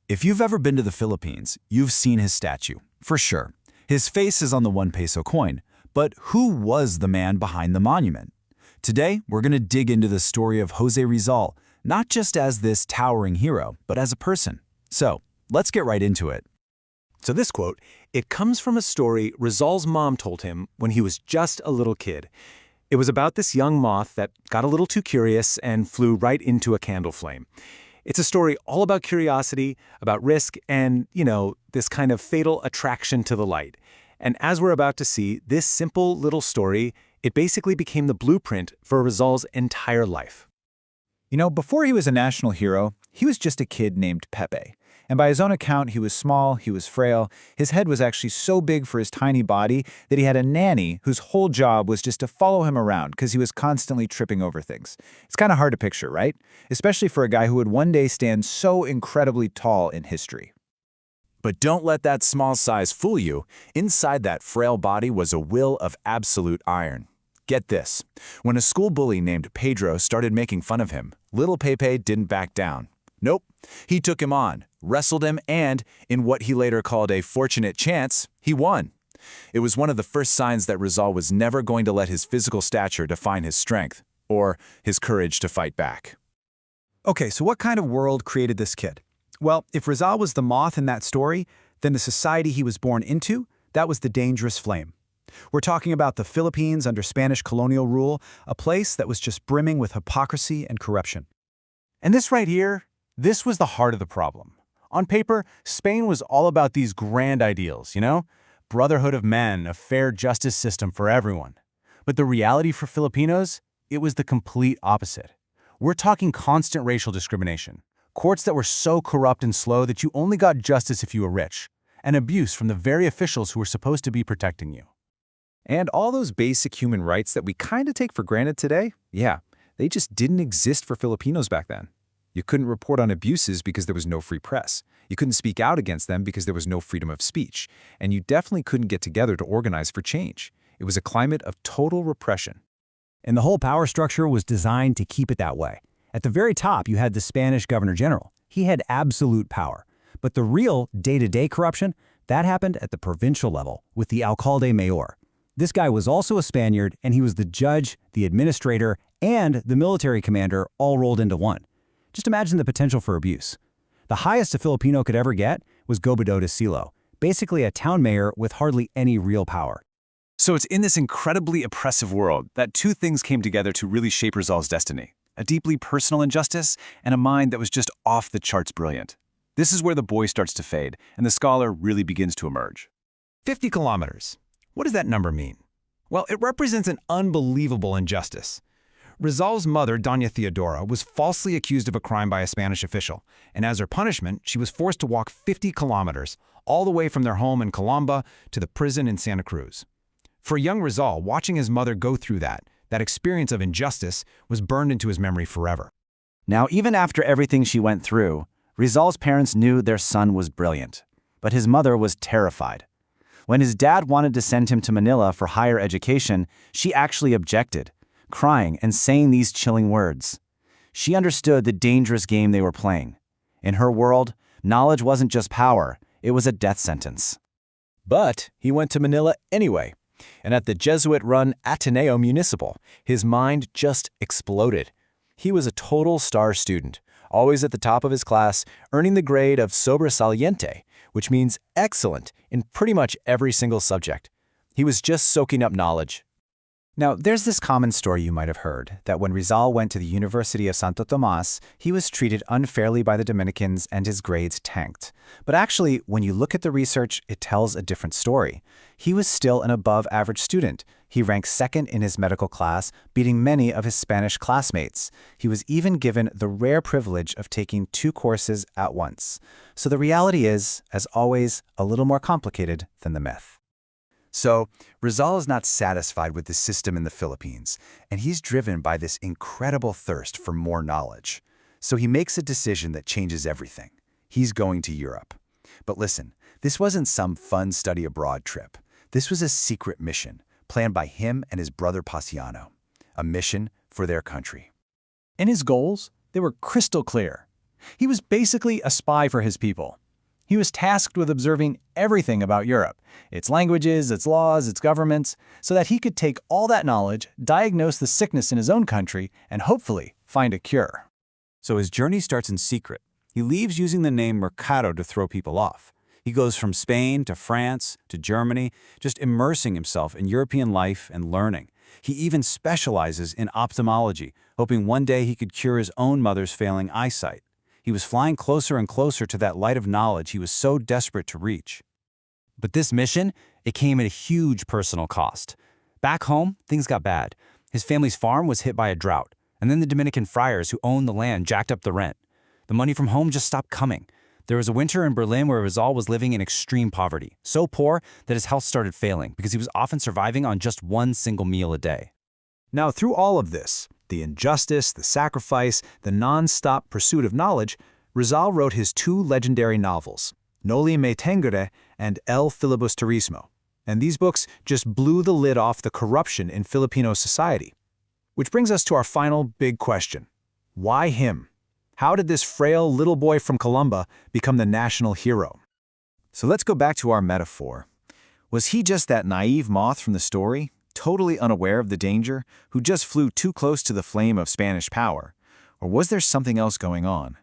If you've ever been to the Philippines, you've seen his statue, for sure. His face is on the 1 peso coin, but who was the man behind the monument? Today, we're going to dig into the story of Jose Rizal, not just as this towering hero, but as a person. So, let's get right into it. So this quote, it comes from a story Rizal's mom told him when he was just a little kid. It was about this young moth that got a little too curious and flew right into a candle flame. It's a story all about curiosity, about risk, and, this kind of fatal attraction to the light. And as we're about to see, this simple little story, it basically became the blueprint for Rizal's entire life. Before he was a national hero, he was just a kid named Pepe. And by his own account, he was small, he was frail. His head was actually so big for his tiny body that he had a nanny whose whole job was just to follow him around because he was constantly tripping over things. It's kind of hard to picture, right? Especially for a guy who would one day stand so incredibly tall in history. But don't let that small size fool you. Inside that frail body was a will of absolute iron. Get this. When a school bully named Pedro started making fun of him, little Pepe didn't back down. Nope. He took him on, wrestled him, and, in what he later called a fortunate chance, he won. It was one of the first signs that Rizal was never going to let his physical stature define his strength, or his courage to fight back. Okay, so what kind of world created this kid? Well, if Rizal was the moth in that story, then the society he was born into, that was the dangerous flame. We're talking about the Philippines under Spanish colonial rule, a place that was just brimming with hypocrisy and corruption. And this right here, this was the heart of the problem. On paper, Spain was all about these grand ideals, brotherhood of men, a fair justice system for everyone. But the reality for Filipinos, it was the complete opposite. We're talking constant racial discrimination, courts that were so corrupt and slow that you only got justice if you were rich, and abuse from the very officials who were supposed to be protecting you. And all those basic human rights that we kind of take for granted today, they just didn't exist for Filipinos back then. You couldn't report on abuses because there was no free press. You couldn't speak out against them because there was no freedom of speech. And you definitely couldn't get together to organize for change. It was a climate of total repression. And the whole power structure was designed to keep it that way. At the very top, you had the Spanish Governor General. He had absolute power. But the real day-to-day corruption, that happened at the provincial level with the alcalde mayor. This guy was also a Spaniard, and he was the judge, the administrator, and the military commander all rolled into one. Just imagine the potential for abuse. The highest a Filipino could ever get was Gobernador de Silo, basically a town mayor with hardly any real power. So it's in this incredibly oppressive world that two things came together to really shape Rizal's destiny: a deeply personal injustice and a mind that was just off the charts brilliant. This is where the boy starts to fade, and the scholar really begins to emerge. 50 kilometers. What does that number mean? Well, it represents an unbelievable injustice. Rizal's mother, Doña Theodora, was falsely accused of a crime by a Spanish official, and as her punishment, she was forced to walk 50 kilometers, all the way from their home in Calamba to the prison in Santa Cruz. For young Rizal, watching his mother go through that experience of injustice was burned into his memory forever. Now, even after everything she went through, Rizal's parents knew their son was brilliant, but his mother was terrified. When his dad wanted to send him to Manila for higher education, she actually objected, crying and saying these chilling words. She understood the dangerous game they were playing. In her world, knowledge wasn't just power, it was a death sentence. But he went to Manila anyway, and at the Jesuit-run Ateneo Municipal, his mind just exploded. He was a total star student, always at the top of his class, earning the grade of sobresaliente, which means excellent in pretty much every single subject. He was just soaking up knowledge. Now, there's this common story you might have heard, that when Rizal went to the University of Santo Tomas, he was treated unfairly by the Dominicans and his grades tanked. But actually, when you look at the research, it tells a different story. He was still an above-average student. He ranked second in his medical class, beating many of his Spanish classmates. He was even given the rare privilege of taking 2 courses at once. So the reality is, as always, a little more complicated than the myth. So, Rizal is not satisfied with the system in the Philippines, and he's driven by this incredible thirst for more knowledge. So he makes a decision that changes everything. He's going to Europe. But listen, this wasn't some fun study abroad trip. This was a secret mission, planned by him and his brother Paciano. A mission for their country. And his goals, they were crystal clear. He was basically a spy for his people. He was tasked with observing everything about Europe, its languages, its laws, its governments, so that he could take all that knowledge, diagnose the sickness in his own country, and hopefully find a cure. So his journey starts in secret. He leaves using the name Mercado to throw people off. He goes from Spain to France to Germany, just immersing himself in European life and learning. He even specializes in ophthalmology, hoping one day he could cure his own mother's failing eyesight. He was flying closer and closer to that light of knowledge he was so desperate to reach. But this mission, it came at a huge personal cost. Back home, things got bad. His family's farm was hit by a drought, and then the Dominican friars who owned the land jacked up the rent. The money from home just stopped coming. There was a winter in Berlin where Rizal was living in extreme poverty, so poor that his health started failing because he was often surviving on just one single meal a day. Now, through all of this, the injustice, the sacrifice, the non-stop pursuit of knowledge, Rizal wrote his two legendary novels, Noli Me Tangere and El Filibusterismo. And these books just blew the lid off the corruption in Filipino society. Which brings us to our final big question. Why him? How did this frail little boy from Colomba become the national hero? So let's go back to our metaphor. Was he just that naive moth from the story, totally unaware of the danger, who just flew too close to the flame of Spanish power? Or was there something else going on?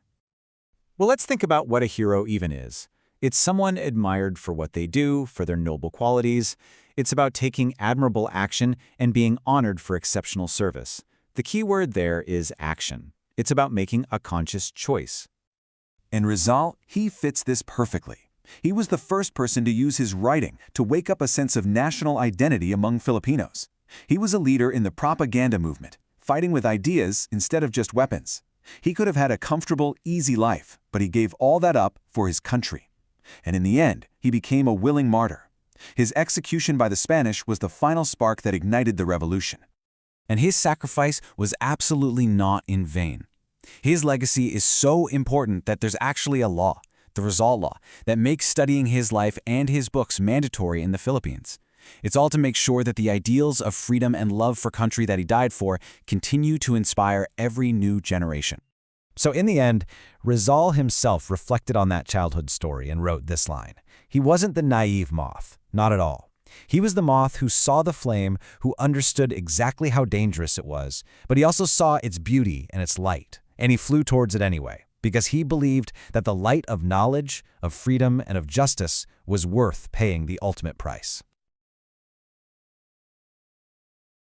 Well, let's think about what a hero even is. It's someone admired for what they do, for their noble qualities. It's about taking admirable action and being honored for exceptional service. The key word there is action. It's about making a conscious choice. And Rizal, he fits this perfectly. He was the first person to use his writing to wake up a sense of national identity among Filipinos. He was a leader in the propaganda movement, fighting with ideas instead of just weapons. He could have had a comfortable, easy life, but he gave all that up for his country. And in the end, he became a willing martyr. His execution by the Spanish was the final spark that ignited the revolution. And his sacrifice was absolutely not in vain. His legacy is so important that there's actually a law, the Rizal Law, that makes studying his life and his books mandatory in the Philippines. It's all to make sure that the ideals of freedom and love for country that he died for continue to inspire every new generation. So in the end, Rizal himself reflected on that childhood story and wrote this line. He wasn't the naive moth, not at all. He was the moth who saw the flame, who understood exactly how dangerous it was, but he also saw its beauty and its light, and he flew towards it anyway, because he believed that the light of knowledge, of freedom, and of justice was worth paying the ultimate price.